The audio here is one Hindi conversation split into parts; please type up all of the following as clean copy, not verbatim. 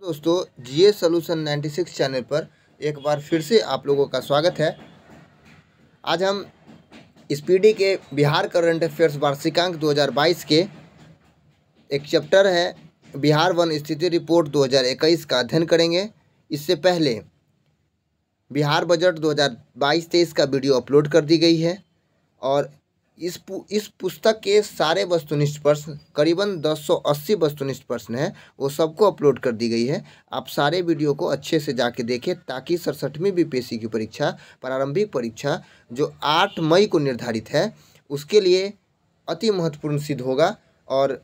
दोस्तों जीएस सॉल्यूशन 96 चैनल पर एक बार फिर से आप लोगों का स्वागत है। आज हम स्पीडी के बिहार करंट अफेयर्स वार्षिकांक 2022 के एक चैप्टर है बिहार वन स्थिति रिपोर्ट 2021 का अध्ययन करेंगे। इससे पहले बिहार बजट 2022-23 का वीडियो अपलोड कर दी गई है और इस पुस्तक के सारे वस्तुनिष्ठ प्रश्न करीबन 1080 वस्तुनिष्ठ प्रश्न हैं, वो सबको अपलोड कर दी गई है। आप सारे वीडियो को अच्छे से जाके देखें ताकि 67वीं बीपीएससी की परीक्षा प्रारंभिक परीक्षा जो 8 मई को निर्धारित है उसके लिए अति महत्वपूर्ण सिद्ध होगा और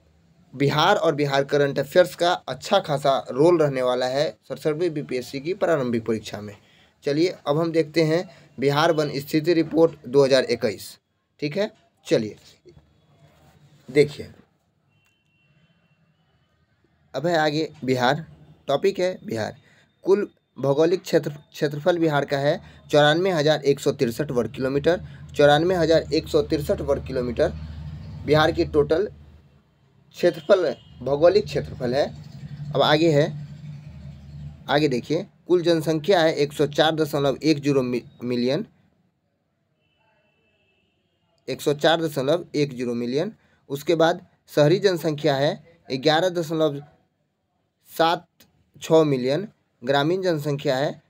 बिहार करंट अफेयर्स का अच्छा खासा रोल रहने वाला है 67वीं बीपीएससी की प्रारंभिक परीक्षा में। चलिए अब हम देखते हैं बिहार वन स्थिति रिपोर्ट 2021। ठीक है, चलिए देखिए। अब है आगे बिहार, टॉपिक है बिहार। कुल भौगोलिक क्षेत्रफल बिहार का है 94,163 वर्ग किलोमीटर। 94,163 वर्ग किलोमीटर बिहार की टोटल क्षेत्रफल भौगोलिक क्षेत्रफल है। अब आगे है, आगे देखिए। कुल जनसंख्या है 104.10 मिलियन, 104.10 मिलियन। उसके बाद शहरी जनसंख्या है 11.76 मिलियन। ग्रामीण जनसंख्या है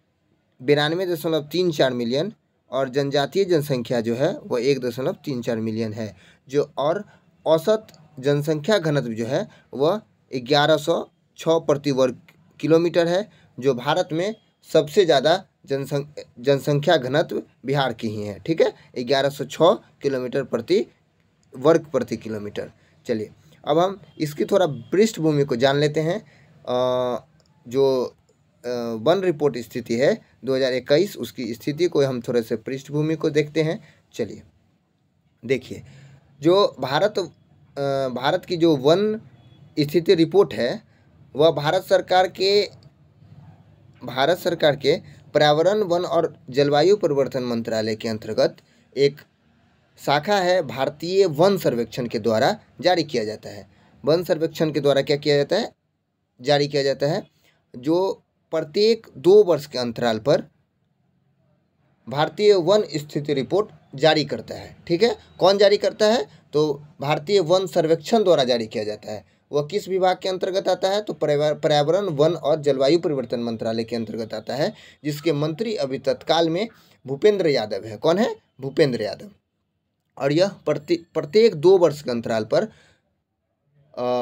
92.34 मिलियन और जनजातीय जनसंख्या जो है वह 1.34 मिलियन है। जो और औसत जनसंख्या घनत्व जो है वह 1106 प्रति वर्ग किलोमीटर है, जो भारत में सबसे ज़्यादा जनसंख्या घनत्व बिहार की ही है। ठीक है, 1106 किलोमीटर प्रति किलोमीटर। चलिए अब हम इसकी थोड़ा पृष्ठभूमि को जान लेते हैं। जो वन रिपोर्ट स्थिति है 2021 उसकी स्थिति को हम थोड़े से पृष्ठभूमि को देखते हैं। चलिए देखिए, जो भारत की जो वन स्थिति रिपोर्ट है वह भारत सरकार के पर्यावरण वन और जलवायु परिवर्तन मंत्रालय के अंतर्गत एक शाखा है। भारतीय वन सर्वेक्षण के द्वारा जारी किया जाता है। वन सर्वेक्षण के द्वारा क्या किया जाता है, जारी किया जाता है, जो प्रत्येक 2 वर्ष के अंतराल पर भारतीय वन स्थिति रिपोर्ट जारी करता है। ठीक है, कौन जारी करता है, तो भारतीय वन सर्वेक्षण द्वारा जारी किया जाता है। वह किस विभाग के अंतर्गत आता है, तो पर्यावरण वन और जलवायु परिवर्तन मंत्रालय के अंतर्गत आता है, जिसके मंत्री अभी तत्काल में भूपेंद्र यादव है। कौन है, भूपेंद्र यादव। और यह प्रत्येक 2 वर्ष के अंतराल पर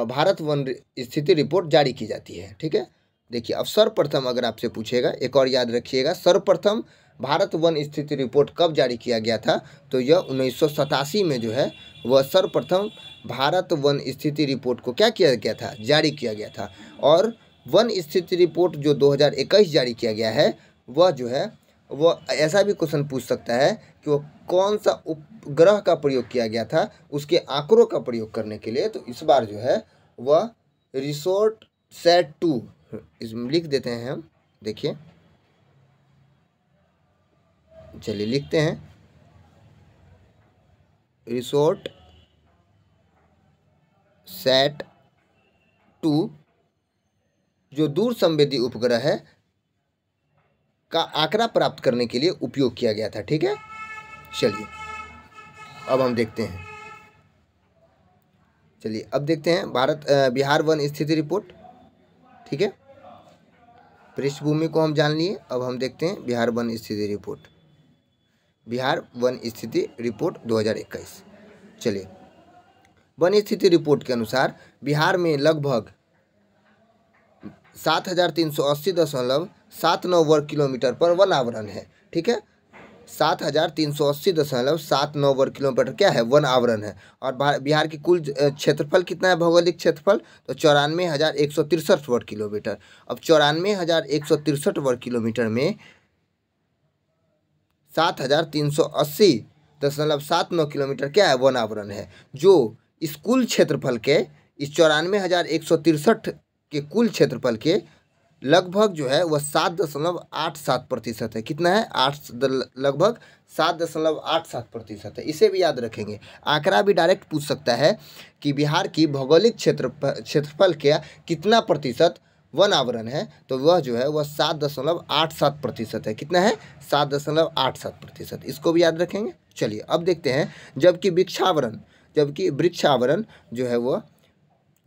भारत वन स्थिति रिपोर्ट जारी की जाती है। ठीक है, देखिए अब सर्वप्रथम अगर आपसे पूछेगा, एक और याद रखिएगा, सर्वप्रथम भारत वन स्थिति रिपोर्ट कब जारी किया गया था, तो यह 1987 में जो है वह सर्वप्रथम भारत वन स्थिति रिपोर्ट को क्या किया गया था, जारी किया गया था। और वन स्थिति रिपोर्ट जो 2021 जारी किया गया है वह जो है वह ऐसा भी क्वेश्चन पूछ सकता है कि वो कौन सा उपग्रह का प्रयोग किया गया था उसके आंकड़ों का प्रयोग करने के लिए। तो इस बार जो है वह रिसोर्ट सेट 2 इसमें लिख देते हैं हम। देखिए चलिए लिखते हैं, रिसोर्ट सेट 2 जो दूर संवेदी उपग्रह है का आंकड़ा प्राप्त करने के लिए उपयोग किया गया था। ठीक है, चलिए अब हम देखते हैं। चलिए अब देखते हैं बिहार वन स्थिति रिपोर्ट। ठीक है, पृष्ठभूमि को हम जान लिए। अब हम देखते हैं बिहार वन स्थिति रिपोर्ट, बिहार वन स्थिति रिपोर्ट 2021। चलिए, वन स्थिति रिपोर्ट के अनुसार बिहार में लगभग 7,380.79 वर्ग किलोमीटर पर वन आवरण है। ठीक है, 7,380.79 वर्ग किलोमीटर क्या है, वन आवरण है। और बिहार की कुल क्षेत्रफल कितना है, भौगोलिक क्षेत्रफल, तो 94,163 वर्ग किलोमीटर। अब 94,163 वर्ग किलोमीटर में 7,380.79 किलोमीटर क्या है, वन आवरण है। जो इस कुल क्षेत्रफल के, इस 94,163 के कुल क्षेत्रफल के लगभग जो है वह 7.87% है। कितना है, लगभग 7.87% है। इसे भी याद रखेंगे। आंकड़ा भी डायरेक्ट पूछ सकता है कि बिहार की भौगोलिक क्षेत्रफल का कितना प्रतिशत वन आवरण है तो वह जो है वह 7.87% है। कितना है? 7.87%। इसको भी याद रखेंगे। चलिए अब देखते हैं जबकि वृक्षावरण जो है वह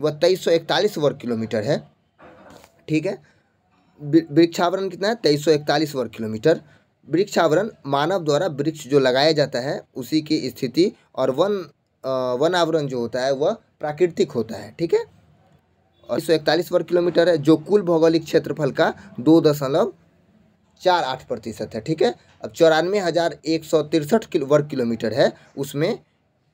2341 वर्ग किलोमीटर है। ठीक है, वृक्षावरण कितना है? 2341 वर्ग किलोमीटर। वृक्षावरण मानव द्वारा वृक्ष जो लगाया जाता है उसी की स्थिति, और वन आवरण जो होता है वह प्राकृतिक होता है। ठीक है, और 141 वर्ग किलोमीटर है जो कुल भौगोलिक क्षेत्रफल का 2.48% है। ठीक है, अब 94,163 वर्ग किलोमीटर है, उसमें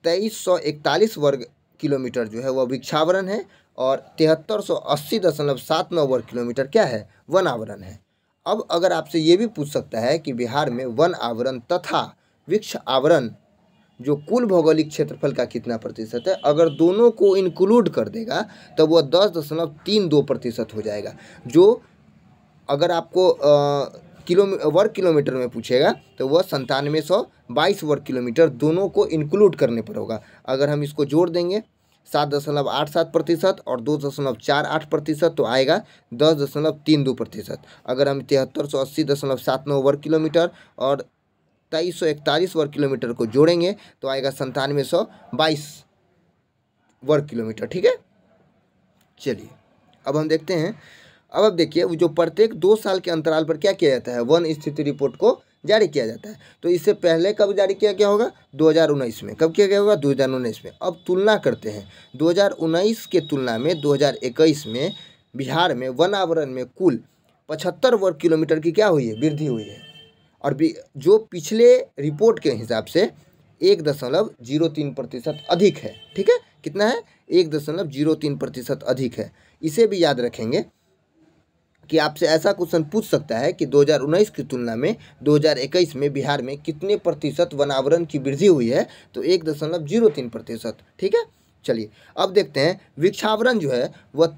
2341 वर्ग किलोमीटर जो है वह वृक्षावरण है और 7380.79 वर्ग किलोमीटर क्या है? वन आवरण है। अब अगर आपसे ये भी पूछ सकता है कि बिहार में वन आवरण तथा वृक्ष आवरण जो कुल भौगोलिक क्षेत्रफल का कितना प्रतिशत है, अगर दोनों को इंक्लूड कर देगा तो वह 10.32% हो जाएगा। जो अगर आपको वर्ग किलोमीटर में पूछेगा तो वह 9722 वर्ग किलोमीटर दोनों को इंक्लूड करने पर होगा। अगर हम इसको जोड़ देंगे 7.87% और 2.48% तो आएगा 10.32%। अगर हम 7380.79 वर्ग किलोमीटर और 2341 वर्ग किलोमीटर को जोड़ेंगे तो आएगा 9722 वर्ग किलोमीटर। ठीक है, चलिए अब हम देखते हैं। अब देखिए जो प्रत्येक 2 साल के अंतराल पर क्या किया जाता है? वन स्थिति रिपोर्ट को जारी किया जाता है। तो इससे पहले कब जारी किया गया होगा? 2019 में। कब किया गया होगा? 2019 में। अब तुलना करते हैं 2019 के तुलना में 2021 में बिहार में वन आवरण में कुल 75 वर्ग किलोमीटर की क्या हुई है? वृद्धि हुई है। और जो पिछले रिपोर्ट के हिसाब से 1.03% अधिक है। ठीक है, कितना है? 1.03% अधिक है। इसे भी याद रखेंगे कि आपसे ऐसा क्वेश्चन पूछ सकता है कि 2019 की तुलना में 2021 में बिहार में कितने प्रतिशत वनावरण की वृद्धि हुई है? तो 1.03%। ठीक है, चलिए अब देखते हैं वृक्षावरण जो है वह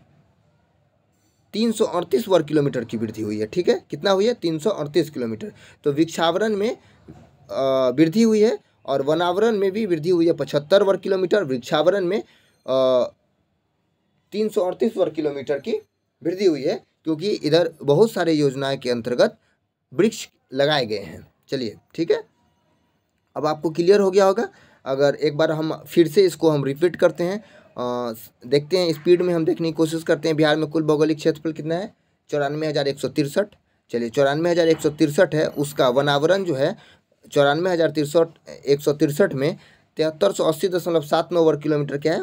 338 वर्ग किलोमीटर की वृद्धि हुई है। ठीक है, कितना हुई है? 338 किलोमीटर। तो वृक्षावरण में वृद्धि हुई है और वनावरण में भी वृद्धि हुई है 75 वर्ग किलोमीटर। वृक्षावरण में 338 वर्ग किलोमीटर की वृद्धि हुई है क्योंकि इधर बहुत सारे योजनाएं के अंतर्गत वृक्ष लगाए गए हैं। चलिए ठीक है, अब आपको क्लियर हो गया होगा। अगर एक बार हम फिर से इसको हम रिपीट करते हैं, देखते हैं स्पीड में हम देखने की कोशिश करते हैं। बिहार में कुल भौगोलिक क्षेत्रफल कितना है? 94,163। चलिए 94,163 है, उसका वनावरण जो है 94,163 में 7380.79 वर्ग किलोमीटर क्या है?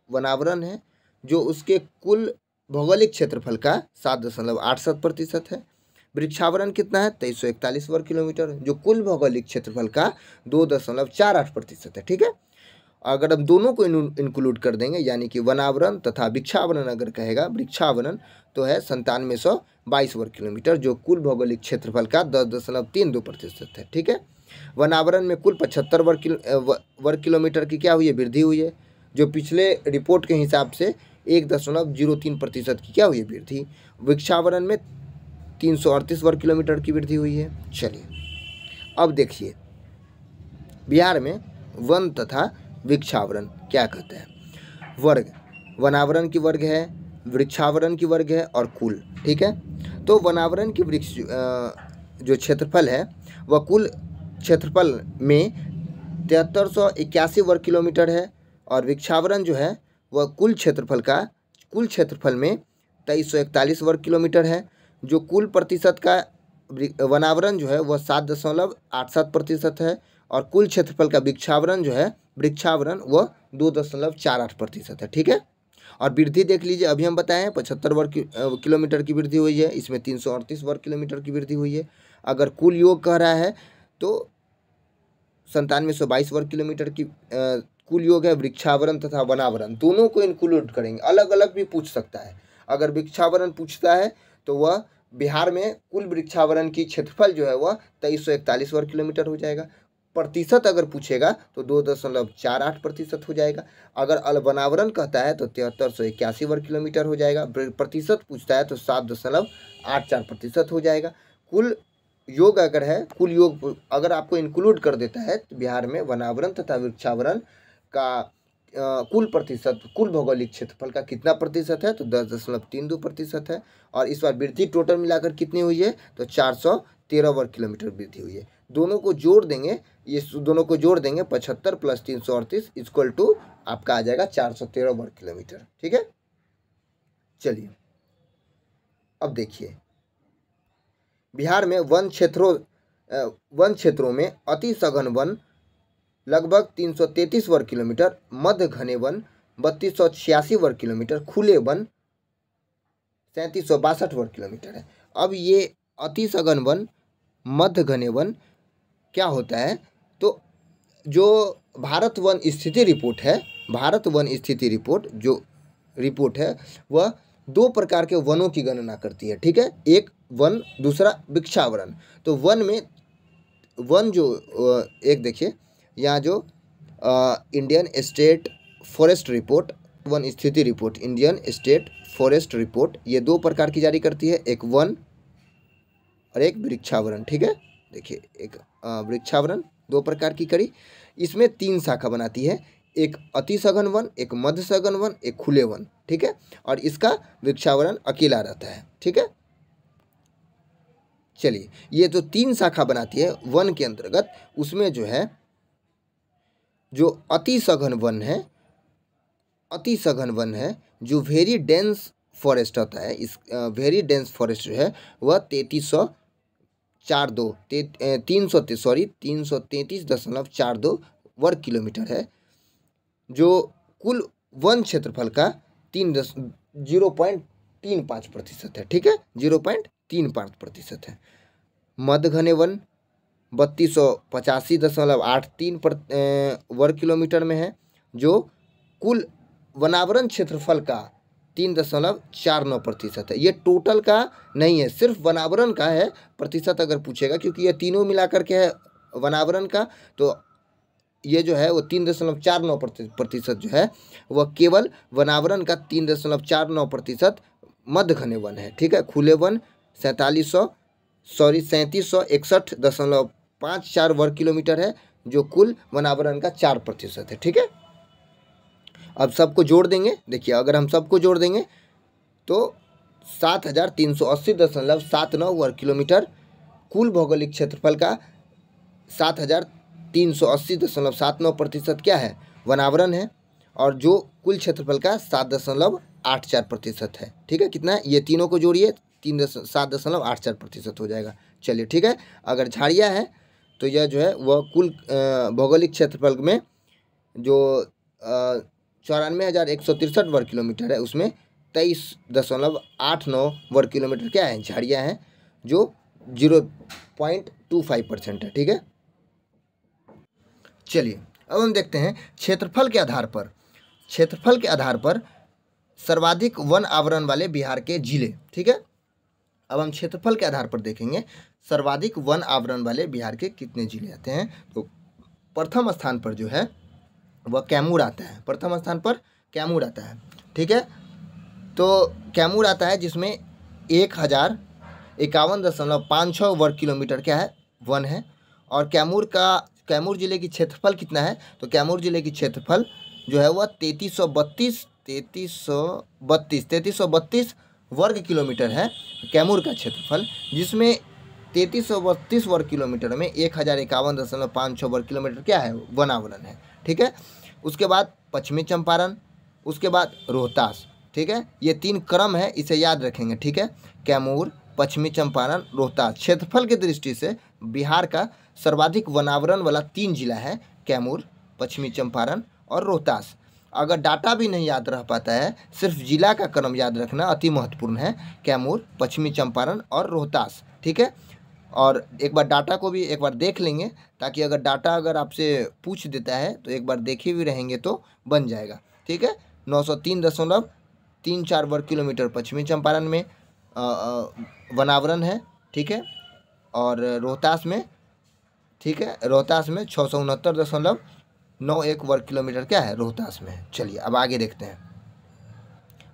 वनावरण है, जो उसके कुल भौगोलिक क्षेत्रफल का 7.87% है। वृक्षावरण कितना है? 2341 वर्ग किलोमीटर, जो कुल भौगोलिक क्षेत्रफल का 2.48% है। ठीक है, अगर हम दोनों को इंक्लूड कर देंगे यानी कि वनावरण तथा वृक्षावरण अगर कहेगा, वृक्षावरण तो है 9722 वर्ग किलोमीटर, जो कुल भौगोलिक क्षेत्रफल का 10.32% है। ठीक है, वनावरण में कुल 75 वर्ग किलोमीटर की क्या हुई है? वृद्धि हुई है, जो पिछले रिपोर्ट के हिसाब से 1.03% की क्या हुई है? वृद्धि। वृक्षावरण में 338 वर्ग किलोमीटर की वृद्धि हुई है। चलिए अब देखिए बिहार में वन तथा वृक्षावरण क्या कहते हैं? वर्ग, वनावरण की वर्ग है, वृक्षावरण की वर्ग है और कुल। ठीक है, तो वनावरण की वृक्ष जो क्षेत्रफल है वह कुल क्षेत्रफल में 7381 वर्ग किलोमीटर है और वृक्षावरण जो है वह कुल क्षेत्रफल में 2341 वर्ग किलोमीटर है, जो कुल प्रतिशत का वनावरण जो है वह 7.87% है और कुल क्षेत्रफल का वृक्षावरण वह 2.48% है। ठीक है, और वृद्धि देख लीजिए, अभी हम बताएं 75 वर्ग किलोमीटर की वृद्धि हुई है, इसमें 338 वर्ग किलोमीटर की वृद्धि हुई है। अगर कुल योग कह रहा है तो 9722 वर्ग किलोमीटर की कुल योग है। वृक्षावरण तथा वनावरण दोनों को इंक्लूड करेंगे, अलग अलग भी पूछ सकता है। अगर वृक्षावरण पूछता है तो वह बिहार में कुल वृक्षावरण की क्षेत्रफल जो है वह 2341 वर्ग किलोमीटर हो जाएगा। प्रतिशत अगर पूछेगा तो 2.48% हो जाएगा। अगर वनावरण कहता है तो 7381 वर्ग किलोमीटर हो जाएगा। प्रतिशत पूछता है तो 7.84% हो जाएगा। कुल योग अगर आपको इंक्लूड कर देता है तो बिहार में वनावरण तथा वृक्षावरण का कुल प्रतिशत, कुल भौगोलिक क्षेत्रफल का कितना प्रतिशत है, तो 10.32% है। और इस बार वृद्धि टोटल मिलाकर कितनी हुई है, तो 413 वर्ग किलोमीटर वृद्धि हुई है। दोनों को जोड़ देंगे, ये दोनों को जोड़ देंगे, 75 + 338 इक्वल टू आपका आ जाएगा 413 वर्ग किलोमीटर। ठीक है, चलिए अब देखिए, बिहार में वन क्षेत्रों में अति सघन वन लगभग 333 वर्ग किलोमीटर, मध्य घने वन 3286 वर्ग किलोमीटर, खुले वन 3762 वर्ग किलोमीटर है। अब ये अति सघन वन, मध्य घने वन क्या होता है, तो जो भारत वन स्थिति रिपोर्ट है, भारत वन स्थिति रिपोर्ट जो रिपोर्ट है वह 2 प्रकार के वनों की गणना करती है। ठीक है, एक वन, दूसरा वृक्षावरण। तो वन जो एक देखिए यहाँ जो इंडियन स्टेट फॉरेस्ट रिपोर्ट, वन स्थिति report, Indian state forest report, ये 2 प्रकार की जारी करती है, एक वन और एक वृक्षावरण। ठीक है, देखिए एक वृक्षावरण 2 प्रकार की करी, इसमें 3 शाखा बनाती है, एक अति सघन वन, एक मध्य सघन वन, एक खुले वन। ठीक है, और इसका वृक्षावरण अकेला रहता है। ठीक है, चलिए ये जो 3 शाखा बनाती है वन के अंतर्गत, उसमें जो है जो अति सघन वन है, अति सघन वन है जो वेरी डेंस फॉरेस्ट होता है, इस वेरी डेंस फॉरेस्ट जो है वह 333.42 वर्ग किलोमीटर है, जो कुल वन क्षेत्रफल का 0.35% है। ठीक है, 0.35% है। मध्य घने वन 3285.83 वर्ग किलोमीटर में है, जो कुल वनावरण क्षेत्रफल का 3.49% है। ये टोटल का नहीं है, सिर्फ वनावरण का है प्रतिशत अगर पूछेगा, क्योंकि ये तीनों मिलाकर के है वनावरण का, तो ये जो है वो 3.49% जो है वह केवल वनावरण का 3.49% मध्य घने वन है। ठीक है, खुले वन 3761.54 वर्ग किलोमीटर है, जो कुल वनावरण का 4% है। ठीक है, अब सबको जोड़ देंगे, देखिए अगर हम सबको जोड़ देंगे तो 7380.79 वर्ग किलोमीटर, कुल भौगोलिक क्षेत्रफल का 7380.79% क्या है, वनावरण है, और जो कुल क्षेत्रफल का 7.84% है। ठीक है, कितना है, ये तीनों को जोड़िए 7.84% हो जाएगा। चलिए ठीक है, अगर झाड़ियाँ है तो यह जो है वह कुल भौगोलिक क्षेत्रफल में जो 94,163 वर्ग किलोमीटर है, उसमें 23.89 वर्ग किलोमीटर क्या है, झाड़ियाँ हैं, जो 0.25% है। ठीक है, चलिए अब हम देखते हैं क्षेत्रफल के आधार पर सर्वाधिक वन आवरण वाले बिहार के जिले। ठीक है, अब हम क्षेत्रफल के आधार पर देखेंगे सर्वाधिक वन आवरण वाले बिहार के कितने जिले आते हैं। तो प्रथम स्थान पर जो है वह कैमूर आता है, प्रथम स्थान पर कैमूर आता है। ठीक है, तो कैमूर आता है जिसमें 1051.56 वर्ग किलोमीटर क्या है, वन है। और कैमूर जिले की क्षेत्रफल कितना है, तो कैमूर जिले की क्षेत्रफल जो है वह 3332 वर्ग किलोमीटर है कैमूर का क्षेत्रफल, जिसमें 3332 वर्ग किलोमीटर में 1051.56 वर्ग किलोमीटर क्या है, वनावरण है। ठीक है, उसके बाद पश्चिमी चंपारण, उसके बाद रोहतास। ठीक है, ये 3 क्रम है, इसे याद रखेंगे। ठीक है, कैमूर, पश्चिमी चंपारण, रोहतास। क्षेत्रफल की दृष्टि से बिहार का सर्वाधिक वनावरण वाला 3 जिला है, कैमूर, पश्चिमी चंपारण और रोहतास। अगर डाटा भी नहीं याद रह पाता है, सिर्फ जिला का क्रम याद रखना अति महत्वपूर्ण है, कैमूर, पश्चिमी चंपारण और रोहतास। ठीक है, और एक बार डाटा को भी एक बार देख लेंगे, ताकि अगर डाटा अगर आपसे पूछ देता है तो एक बार देखे भी रहेंगे तो बन जाएगा। ठीक है, 903.34 वर्ग किलोमीटर पश्चिमी चंपारण में वनावरण है। ठीक है, और रोहतास में, ठीक है, रोहतास में 669.91 वर्ग किलोमीटर क्या है, रोहतास में। चलिए अब आगे देखते हैं।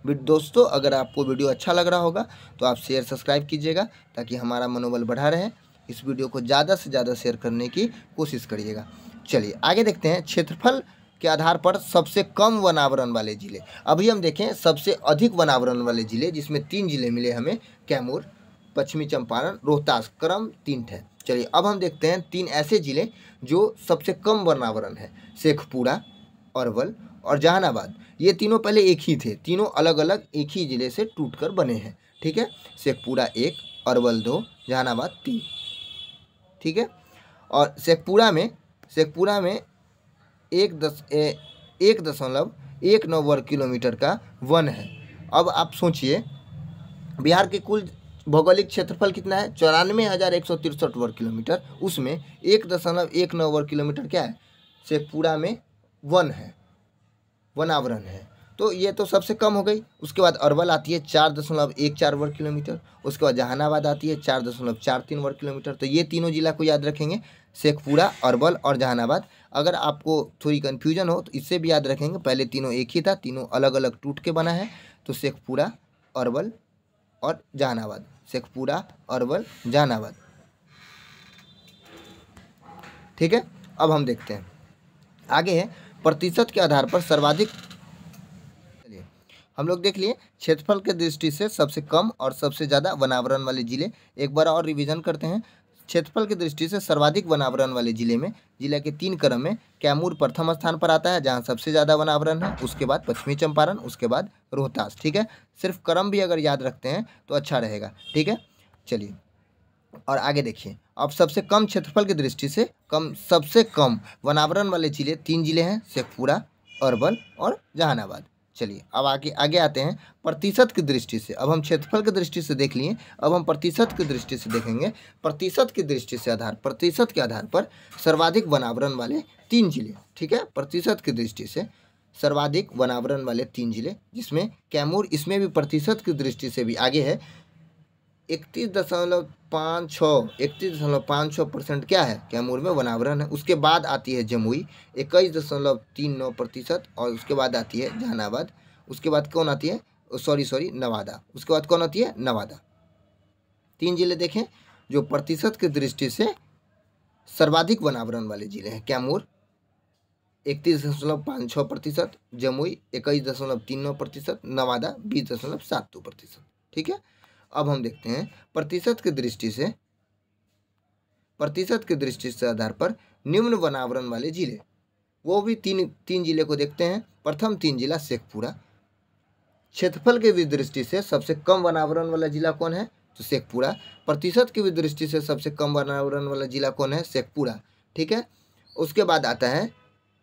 दोस्तों अगर आपको वीडियो अच्छा लग रहा होगा तो आप शेयर सब्सक्राइब कीजिएगा, ताकि हमारा मनोबल बढ़ा रहे। इस वीडियो को ज़्यादा से ज़्यादा शेयर करने की कोशिश करिएगा। चलिए आगे देखते हैं। क्षेत्रफल के आधार पर सबसे कम वनावरण वाले जिले। अभी हम देखें सबसे अधिक वनावरण वाले जिले, जिसमें 3 जिले मिले हमें, कैमूर, पश्चिमी चंपारण, रोहतास, क्रम 3 है। चलिए अब हम देखते हैं 3 ऐसे जिले जो सबसे कम वनावरण है, शेखपुरा, अरवल और जहानाबाद। ये तीनों पहले एक ही थे, तीनों अलग अलग एक ही जिले से टूटकर बने हैं, ठीक है। शेखपुरा 1, अरवल 2, जहानाबाद 3, ठीक है। और शेखपुरा में 1.19 वर्ग किलोमीटर का वन है। अब आप सोचिए बिहार के कुल भौगोलिक क्षेत्रफल कितना है, 94,163 वर्ग किलोमीटर, उसमें 1.19 वर्ग किलोमीटर क्या है, शेखपुरा में वन है, वनावरण है। तो ये तो सबसे कम हो गई। उसके बाद अरवल आती है 4.14 वर्ग किलोमीटर, उसके बाद जहानाबाद आती है 4.43 वर्ग किलोमीटर। तो ये तीनों जिला को याद रखेंगे, शेखपुरा, अरवल और जहानाबाद। अगर आपको थोड़ी कन्फ्यूजन हो तो इससे भी याद रखेंगे, पहले तीनों एक ही था, तीनों अलग अलग टूट के बना है। तो शेखपुरा, अरवल और जहानाबाद, शेखपुरा, अरवल, जहानाबाद, ठीक है। अब हम देखते हैं आगे है प्रतिशत के आधार पर सर्वाधिक। चलिए हम लोग देख लिए क्षेत्रफल के दृष्टि से सबसे कम और सबसे ज़्यादा वनावरण वाले जिले। एक बार और रिवीजन करते हैं। क्षेत्रफल की दृष्टि से सर्वाधिक वनावरण वाले जिले में, जिले के 3 क्रम में कैमूर प्रथम स्थान पर आता है, जहां सबसे ज़्यादा वनावरण है। उसके बाद पश्चिमी चंपारण, उसके बाद रोहतास, ठीक है। सिर्फ क्रम भी अगर याद रखते हैं तो अच्छा रहेगा, ठीक है। चलिए और आगे देखिए, अब सबसे कम क्षेत्रफल की दृष्टि से सबसे कम वनावरण वाले जिले 3 जिले हैं, शेखपुरा, अरवल और जहानाबाद। चलिए अब आगे आते हैं प्रतिशत की दृष्टि से। अब हम क्षेत्रफल की दृष्टि से देख लिए, अब हम प्रतिशत की दृष्टि से देखेंगे। प्रतिशत की दृष्टि से प्रतिशत के आधार पर सर्वाधिक वनावरण वाले 3 जिले, ठीक है। प्रतिशत की दृष्टि से सर्वाधिक वनावरण वाले 3 जिले, जिसमें कैमूर इसमें भी प्रतिशत की दृष्टि से भी आगे है, 31.56% क्या है, कैमूर में वनावरण है। उसके बाद आती है जमुई 21.39%, और उसके बाद आती है जहानाबाद। उसके बाद कौन आती है, नवादा। उसके बाद कौन आती है, नवादा। 3 जिले देखें जो प्रतिशत की दृष्टि से सर्वाधिक वनावरण वाले जिले हैं। कैमूर 31.56%, जमुई 21.39%, नवादा 20.72%, ठीक है। अब हम देखते हैं प्रतिशत की दृष्टि से आधार पर निम्न वनावरण वाले जिले, वो भी तीन जिले को देखते हैं। प्रथम 3 जिला शेखपुरा। क्षेत्रफल की दृष्टि से सबसे कम वनावरण वाला जिला कौन है, तो शेखपुरा। प्रतिशत की दृष्टि से सबसे कम वनावरण वाला जिला कौन है, शेखपुरा, ठीक है। उसके बाद आता है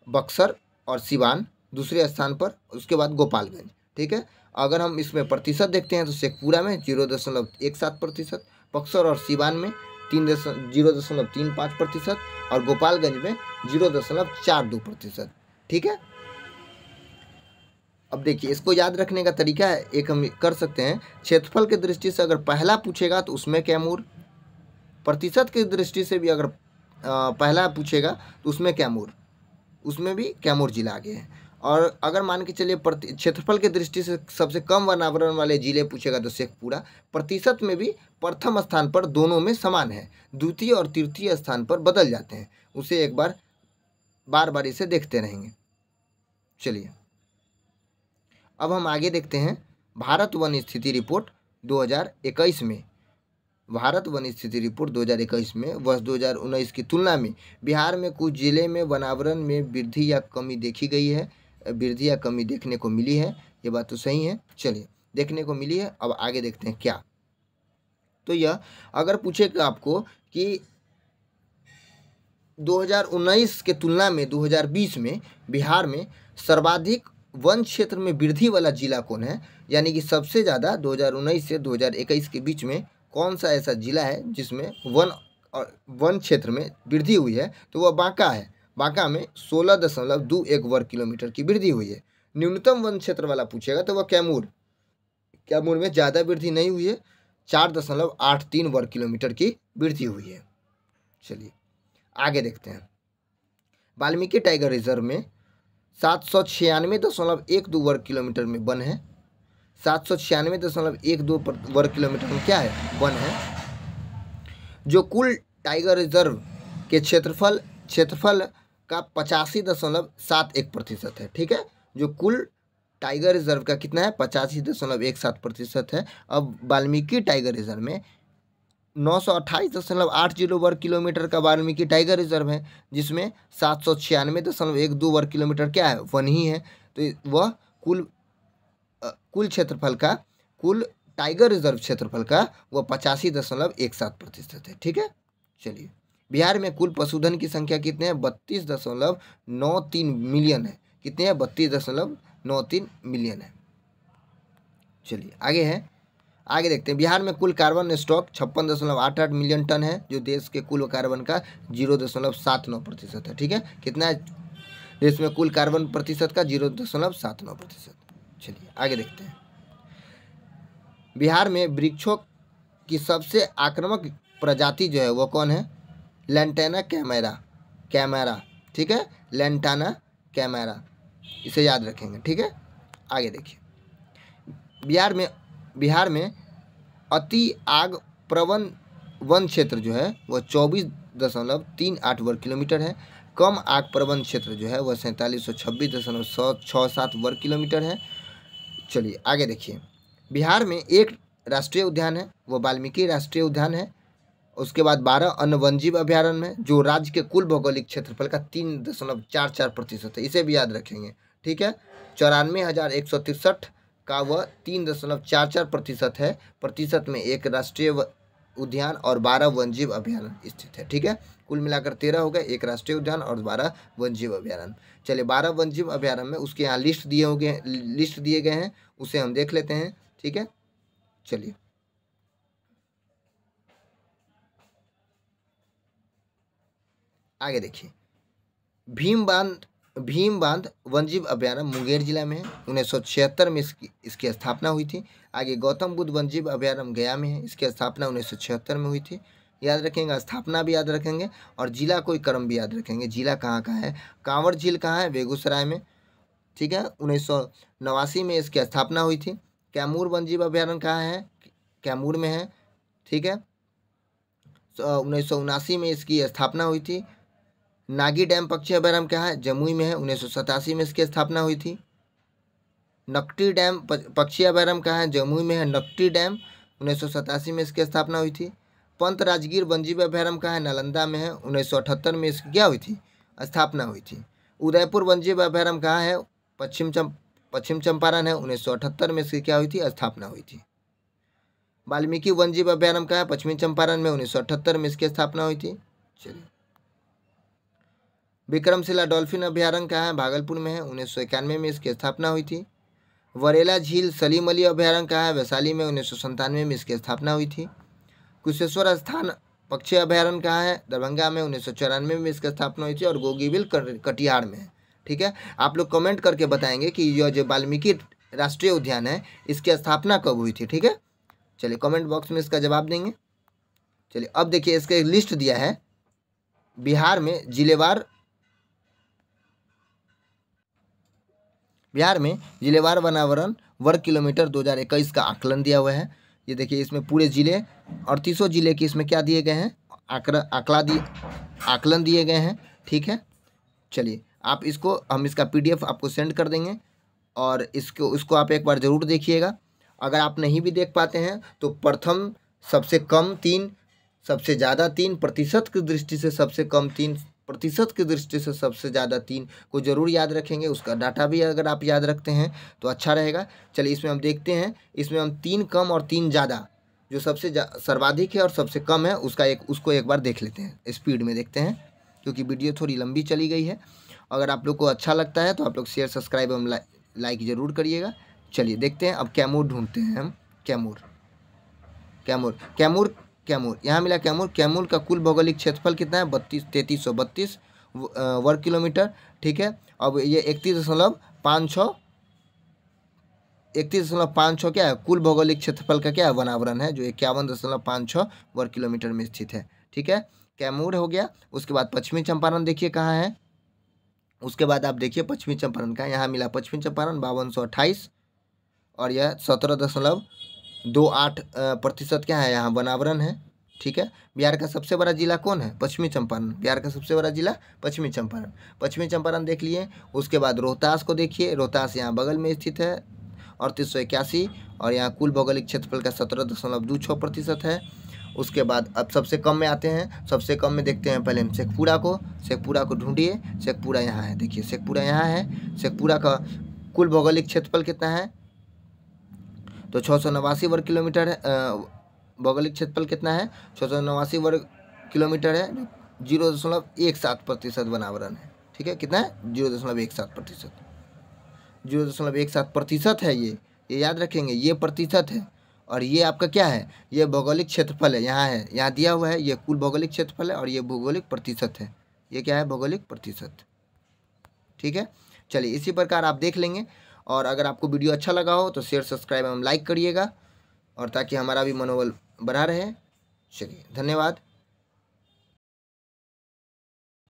बक्सर और सिवान दूसरे स्थान पर, उसके बाद गोपालगंज, ठीक है। अगर हम इसमें प्रतिशत देखते हैं तो शेखपुरा में 0.17%, बक्सर और सिवान में 0.35% और गोपालगंज में 0.42%, ठीक है। अब देखिए इसको याद रखने का तरीका है, एक हम कर सकते हैं। क्षेत्रफल की दृष्टि से अगर पहला पूछेगा तो उसमें कैमूर, प्रतिशत की दृष्टि से भी अगर पहला पूछेगा तो उसमें कैमूर, उसमें भी कैमूर जिला आगे है। और अगर मान के चलिए क्षेत्रफल की दृष्टि से सबसे कम वनावरण वाले जिले पूछेगा तो शेखपुरा। प्रतिशत में भी प्रथम स्थान पर दोनों में समान है, द्वितीय और तृतीय स्थान पर बदल जाते हैं। उसे एक बार बार इसे देखते रहेंगे। चलिए अब हम आगे देखते हैं भारत वन स्थिति रिपोर्ट 2021 में। भारत वन स्थिति रिपोर्ट 2021 में वर्ष 2019 की तुलना में बिहार में कुछ जिले में वनावरण में वृद्धि या कमी देखी गई है, वृद्धि या कमी देखने को मिली है। ये बात तो सही है, चलिए देखने को मिली है। अब आगे देखते हैं क्या। तो यह अगर पूछेगा आपको कि 2019 के तुलना में 2020 में बिहार में सर्वाधिक वन क्षेत्र में वृद्धि वाला जिला कौन है, यानी कि सबसे ज़्यादा 2019 से 2021 के बीच में कौन सा ऐसा जिला है जिसमें वन क्षेत्र में वृद्धि हुई है, तो वह बांका है। बांका में 16.21 वर्ग किलोमीटर की वृद्धि हुई है। न्यूनतम वन क्षेत्र वाला पूछेगा तो वह कैमूर में ज़्यादा वृद्धि नहीं हुई है, 4.83 वर्ग किलोमीटर की वृद्धि हुई है। चलिए आगे देखते हैं। वाल्मीकि टाइगर रिजर्व में 796.12 वर्ग किलोमीटर में वन है। 796.12 वर्ग किलोमीटर में क्या है, वन है। जो कुल टाइगर रिजर्व के क्षेत्रफल का 85.71% है। ठीक है, जो कुल टाइगर रिजर्व का कितना है 85.17% है। अब वाल्मीकि टाइगर रिजर्व में 928.80 वर्ग किलोमीटर का वाल्मीकि टाइगर रिजर्व है, जिसमें 796.12 वर्ग किलोमीटर क्या है वन ही है। तो वह कुल क्षेत्रफल का, कुल टाइगर रिजर्व क्षेत्रफल का वह 85.17% है। ठीक है, चलिए बिहार में कुल पशुधन की संख्या कितने हैं 32.93 मिलियन है। कितने हैं 32.93 मिलियन है। चलिए आगे है, आगे देखते हैं। बिहार में कुल कार्बन स्टॉक 56.88 मिलियन टन है, जो देश के कुल कार्बन का 0.79% है। ठीक है, कितना है देश में कुल कार्बन प्रतिशत का 0.79%। चलिए आगे देखते हैं। बिहार में वृक्षों की सबसे आक्रामक प्रजाति जो है वो कौन है, लैंटाना कैमेरा। ठीक है, लैंटाना कैमेरा, इसे याद रखेंगे। ठीक है, आगे देखिए। बिहार में अति आग प्रवण वन क्षेत्र जो है वह 24.38 वर्ग किलोमीटर है। कम आग प्रवण क्षेत्र जो है वह 4726.67 वर्ग किलोमीटर है। चलिए आगे देखिए। बिहार में एक राष्ट्रीय उद्यान है, वो वाल्मीकि राष्ट्रीय उद्यान है। उसके बाद 12 अन्य वन्यजीव अभ्यारण्य है, जो राज्य के कुल भौगोलिक क्षेत्रफल का 3.44% है। इसे भी याद रखेंगे। ठीक है, 94,163 का वह 3.44% है। प्रतिशत में एक राष्ट्रीय उद्यान और 12 वन्यजीव अभ्यारण्य स्थित है। ठीक है, कुल मिलाकर 13 हो गए, एक राष्ट्रीय उद्यान और 12 वन्यजीव अभ्यारण्य। चलिए 12 वन्यजीव अभ्यारण्य में उसके यहाँ लिस्ट दिए गए हैं, उसे हम देख लेते हैं। ठीक है, चलिए आगे देखिए। भीम बांध वन्यजीव अभ्यारण्य मुंगेर जिला में है। 1976 में इसकी स्थापना हुई थी। आगे गौतम बुद्ध वन्यजीव अभ्यारण्य गया में है, इसकी स्थापना 1976 में हुई थी। याद रखेंगे, स्थापना भी याद रखेंगे और जिला कोई क्रम भी याद रखेंगे। जिला कहाँ का है, कांवर झील कहाँ है, बेगूसराय में। ठीक है, 1989 में इसकी स्थापना हुई थी। कैमूर वन्यजीव अभ्यारण्य कहाँ है, कैमूर में है। ठीक है, 1979 में इसकी स्थापना हुई थी। नागी डैम पक्षी अभ्यारण्य कहाँ है, जमुई में है। 1987 में इसकी स्थापना हुई थी। नकटी डैम पक्षी अभ्यारण्य कहाँ है, जमुई में है। नकटी डैम 1987 में इसकी स्थापना हुई थी। पंत राजगीर वन्यजीव अभ्यारण्य कहाँ है, नालंदा में है। 1978 में इसकी क्या हुई थी, स्थापना हुई थी। उदयपुर वन्यजीव अभ्यारण्य कहाँ है, पश्चिम चंपारण है। 1978 में इसकी क्या हुई थी, स्थापना हुई थी। वाल्मीकि वन्यजीव अभ्यारण्य कहाँ है, पश्चिमी चंपारण में। 1978 में इसकी स्थापना हुई थी। चलिए विक्रमशिला डॉल्फिन अभ्यारण्य कहाँ है, भागलपुर में है। 1991 में इसकी स्थापना हुई थी। वरेला झील सलीम अली अभ्यारण्य कहाँ है, वैशाली में। 1997 में इसकी स्थापना हुई थी। कुशेश्वर स्थान पक्षी अभ्यारण्य कहाँ है, दरभंगा में। 1994 में इसकी स्थापना हुई थी। और गोगीबिल कटिहार में है। ठीक है, आप लोग कमेंट करके बताएंगे कि यह जो वाल्मीकि राष्ट्रीय उद्यान है इसकी स्थापना कब हुई थी। ठीक है, चलिए कमेंट बॉक्स में इसका जवाब देंगे। चलिए अब देखिए, इसका एक लिस्ट दिया है। बिहार में जिलेवार वनावरण वर्ग किलोमीटर 2021 का आकलन दिया हुआ है। ये देखिए, इसमें पूरे जिले 38 जिले के इसमें क्या दिए गए हैं, आकलन दिए गए हैं। ठीक है, चलिए आप हम इसका PDF आपको सेंड कर देंगे और इसको आप एक बार ज़रूर देखिएगा। अगर आप नहीं भी देख पाते हैं तो प्रथम सबसे कम 3, सबसे ज़्यादा 3, प्रतिशत की दृष्टि से सबसे कम 3, प्रतिशत की दृष्टि से सबसे ज़्यादा 3 को जरूर याद रखेंगे। उसका डाटा भी अगर आप याद रखते हैं तो अच्छा रहेगा। चलिए इसमें हम देखते हैं, इसमें हम 3 कम और 3 ज़्यादा, जो सबसे सर्वाधिक है और सबसे कम है उसको एक बार देख लेते हैं। स्पीड में देखते हैं, क्योंकि वीडियो थोड़ी लंबी चली गई है। अगर आप लोग को अच्छा लगता है तो आप लोग शेयर, सब्सक्राइब एवं लाइक ज़रूर करिएगा। चलिए देखते हैं, अब कैमूर ढूंढते हैं हम। कैमूर यहाँ मिला। कैमूर का कुल भौगोलिक क्षेत्रफल कितना है, 3332 वर्ग किलोमीटर। ठीक है, अब ये 31.56 क्या है, कुल भौगोलिक क्षेत्रफल का क्या है, वनावरण है, जो 51.56 वर्ग किलोमीटर में स्थित है। ठीक है, कैमूर हो गया। उसके बाद पश्चिमी चंपारण देखिए कहाँ है। उसके बाद आप देखिए पश्चिमी चंपारण का, यहाँ मिला पश्चिमी चंपारण 5228 और यह 17.28% क्या है, यहाँ वनावरण है। ठीक है। बिहार का सबसे बड़ा जिला कौन है? पश्चिमी चंपारण। बिहार का सबसे बड़ा जिला पश्चिमी चंपारण। पश्चिमी चंपारण देख लिए। उसके बाद रोहतास को देखिए, रोहतास यहाँ बगल में स्थित है 3881 और यहाँ कुल भौगोलिक क्षेत्रफल का 17.26% है। उसके बाद अब सबसे कम में आते हैं। सबसे कम में देखते हैं पहले हम शेखपुरा को। शेखपुरा को ढूंढिए। शेखपुरा यहाँ है, देखिए शेखपुरा यहाँ है। शेखपुरा का कुल भौगोलिक क्षेत्रफल कितना है? तो 689 वर्ग किलोमीटर है। भौगोलिक क्षेत्रफल कितना है? 689 वर्ग किलोमीटर है। 0.17% बनावरण है, ठीक है। कितना है? 0.17%। 0.17% है ये याद रखेंगे, ये प्रतिशत है। और ये आपका क्या है? ये भौगोलिक क्षेत्रफल है, यहाँ है, यहाँ दिया हुआ है। ये कुल भौगोलिक क्षेत्रफल है और ये भौगोलिक प्रतिशत है। ये क्या है? भौगोलिक प्रतिशत, ठीक है। चलिए इसी प्रकार आप देख लेंगे। और अगर आपको वीडियो अच्छा लगा हो तो शेयर, सब्सक्राइब एवं लाइक करिएगा, और ताकि हमारा भी मनोबल बना रहे। चलिए धन्यवाद।